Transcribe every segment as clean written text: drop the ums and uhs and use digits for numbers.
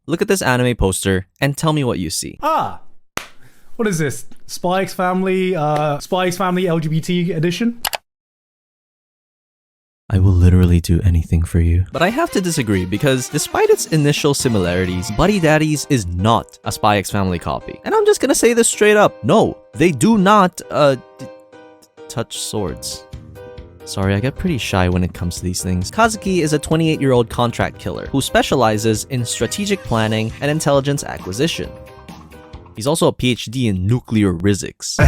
Look at this anime poster and tell me what you see. Ah, what is this? Spy X Family LGBT edition? I will literally do anything for you. But I have to disagree because despite its initial similarities, Buddy Daddies is not a Spy X Family copy. And I'm just gonna say this straight up. No, they do not, touch swords. Sorry, I get pretty shy when it comes to these things. Kazuki is a 28-year-old contract killer who specializes in strategic planning and intelligence acquisition. He's also a PhD in nuclear physics.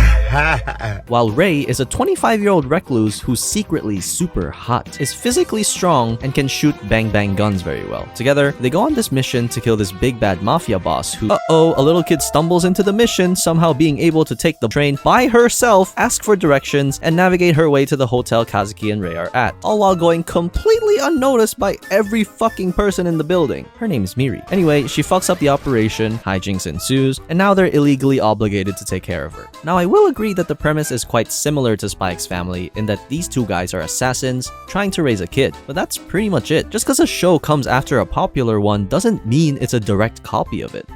While Ray is a 25-year-old recluse who's secretly super hot, is physically strong, and can shoot bang-bang guns very well. Together, they go on this mission to kill this big bad mafia boss who, a little kid stumbles into the mission, somehow being able to take the train by herself, ask for directions, and navigate her way to the hotel Kazuki and Ray are at, all while going completely unnoticed by every fucking person in the building. Her name is Miri. Anyway, she fucks up the operation, hijinks ensues, and now they're illegally obligated to take care of her. Now, I will agree that the premise is quite similar to Spy X Family in that these two guys are assassins trying to raise a kid, but that's pretty much it. Just because a show comes after a popular one doesn't mean it's a direct copy of it.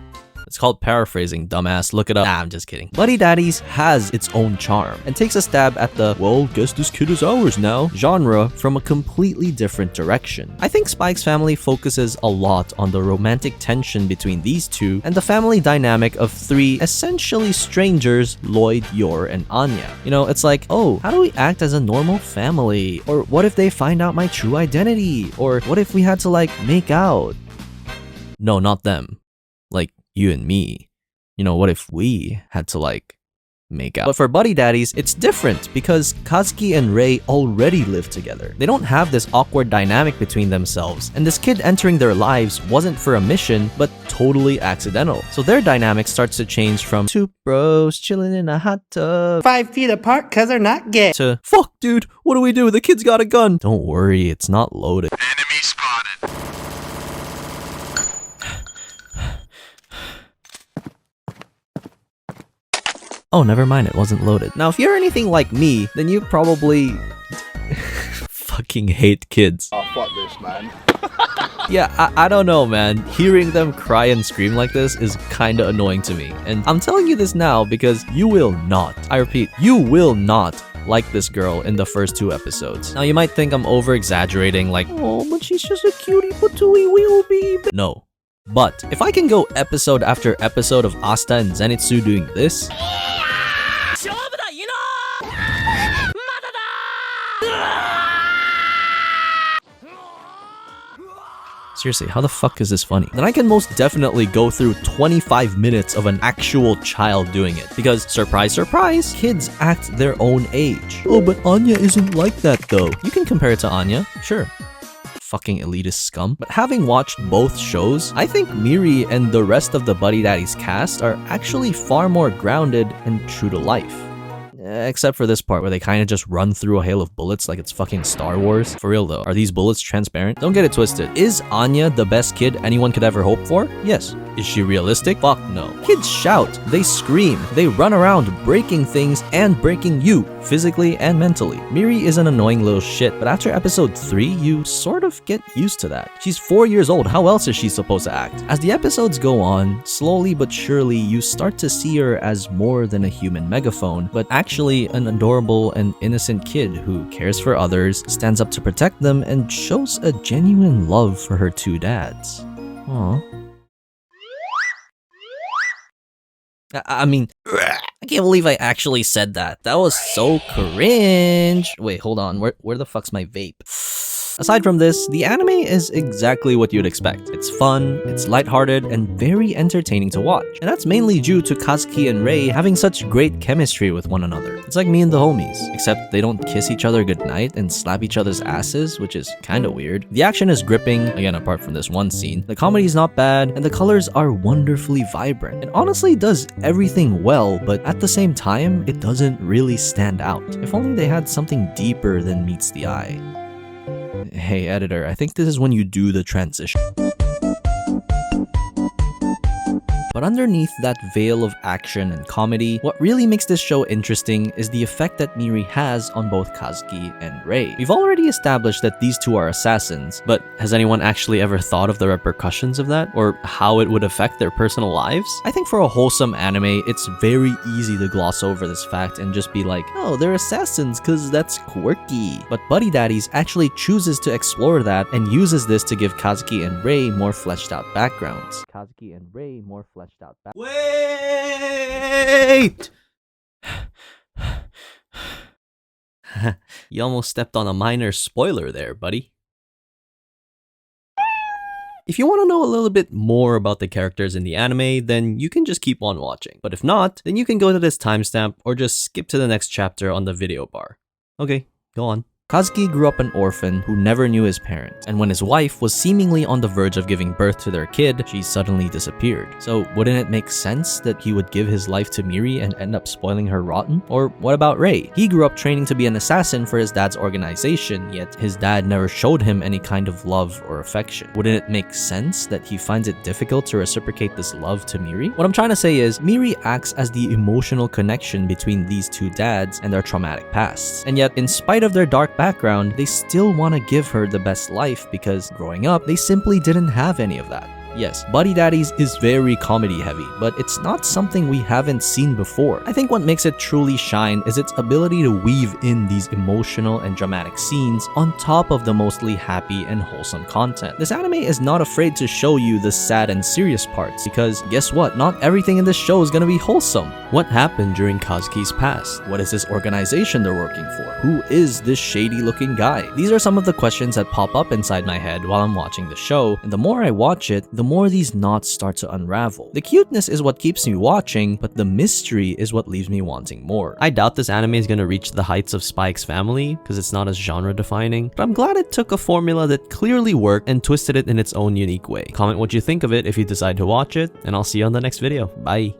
It's called paraphrasing, dumbass. Look it up. Nah, I'm just kidding. Buddy Daddies has its own charm and takes a stab at the, well, guess this kid is ours now, genre from a completely different direction. I think Spy X Family focuses a lot on the romantic tension between these two and the family dynamic of three essentially strangers, Lloyd, Yor, and Anya. You know, it's like, oh, how do we act as a normal family? Or what if they find out my true identity? Or what if we had to, like, make out? No, not them. Like, you and me. You know, what if we had to, like, make out? But for Buddy Daddies, it's different because Kazuki and Ray already live together. They don't have this awkward dynamic between themselves, and this kid entering their lives wasn't for a mission, but totally accidental. So their dynamic starts to change from two bros chilling in a hot tub 5 feet apart cause they're not gay to, fuck dude, what do we do? The kid's got a gun. Don't worry, it's not loaded. Enemy spotted. Oh, never mind, it wasn't loaded. Now, if you're anything like me, then you probably fucking hate kids. Oh, fuck this, man. Yeah, I don't know, man. Hearing them cry and scream like this is kinda annoying to me. And I'm telling you this now because you will not, I repeat, you will not like this girl in the first 2 episodes. Now, you might think I'm over-exaggerating, like, oh, but she's just a cutie patooey will be. No. But if I can go episode after episode of Asta and Zenitsu doing this, seriously, how the fuck is this funny? Then I can most definitely go through 25 minutes of an actual child doing it. Because, surprise, surprise, kids act their own age. Oh, but Anya isn't like that though. You can compare it to Anya, sure. Fucking elitist scum. But having watched both shows, I think Miri and the rest of the Buddy Daddies cast are actually far more grounded and true to life. Except for this part where they kind of just run through a hail of bullets like it's fucking Star Wars. For real though, are these bullets transparent? Don't get it twisted. Is Anya the best kid anyone could ever hope for? Yes. Is she realistic? Fuck no. Kids shout, they scream, they run around breaking things and breaking you, physically and mentally. Miri is an annoying little shit, but after episode 3, you sort of get used to that. She's 4 years old, how else is she supposed to act? As the episodes go on, slowly but surely you start to see her as more than a human megaphone, but actually an adorable and innocent kid who cares for others, stands up to protect them, and shows a genuine love for her 2 dads. Aww. I mean, I can't believe I actually said that. That was so cringe. Wait, hold on. Where the fuck's my vape? Aside from this, the anime is exactly what you'd expect. It's fun, it's lighthearted, and very entertaining to watch. And that's mainly due to Kazuki and Ray having such great chemistry with one another. It's like me and the homies, except they don't kiss each other goodnight and slap each other's asses, which is kinda weird. The action is gripping, again apart from this one scene. The comedy is not bad, and the colors are wonderfully vibrant. It honestly does everything well, but at the same time, it doesn't really stand out. If only they had something deeper than meets the eye. Hey editor, I think this is when you do the transition. But But underneath that veil of action and comedy, what really makes this show interesting is the effect that Miri has on both Kazuki and Rei. We've already established that these two are assassins, but has anyone actually ever thought of the repercussions of that? Or how it would affect their personal lives? I think for a wholesome anime, it's very easy to gloss over this fact and just be like, oh, they're assassins cause that's quirky. But Buddy Daddies actually chooses to explore that and uses this to give Kazuki and Rei more fleshed out backgrounds. Wait! You almost stepped on a minor spoiler there, buddy. If you want to know a little bit more about the characters in the anime, then you can just keep on watching. But if not, then you can go to this timestamp or just skip to the next chapter on the video bar. Okay, go on. Kazuki grew up an orphan who never knew his parents, and when his wife was seemingly on the verge of giving birth to their kid, she suddenly disappeared. So wouldn't it make sense that he would give his life to Miri and end up spoiling her rotten? Or what about Rei? He grew up training to be an assassin for his dad's organization, yet his dad never showed him any kind of love or affection. Wouldn't it make sense that he finds it difficult to reciprocate this love to Miri? What I'm trying to say is, Miri acts as the emotional connection between these two dads and their traumatic pasts. And yet, in spite of their dark background, they still want to give her the best life because growing up, they simply didn't have any of that. Yes, Buddy Daddies is very comedy heavy, but it's not something we haven't seen before. I think what makes it truly shine is its ability to weave in these emotional and dramatic scenes on top of the mostly happy and wholesome content. This anime is not afraid to show you the sad and serious parts because guess what? Not everything in this show is gonna be wholesome. What happened during Kazuki's past? What is this organization they're working for? Who is this shady looking guy? These are some of the questions that pop up inside my head while I'm watching the show, and the more I watch it, the more these knots start to unravel. The cuteness is what keeps me watching, but the mystery is what leaves me wanting more. I doubt this anime is gonna reach the heights of Spy X Family because it's not as genre defining, but I'm glad it took a formula that clearly worked and twisted it in its own unique way. Comment what you think of it if you decide to watch it, and I'll see you on the next video. Bye!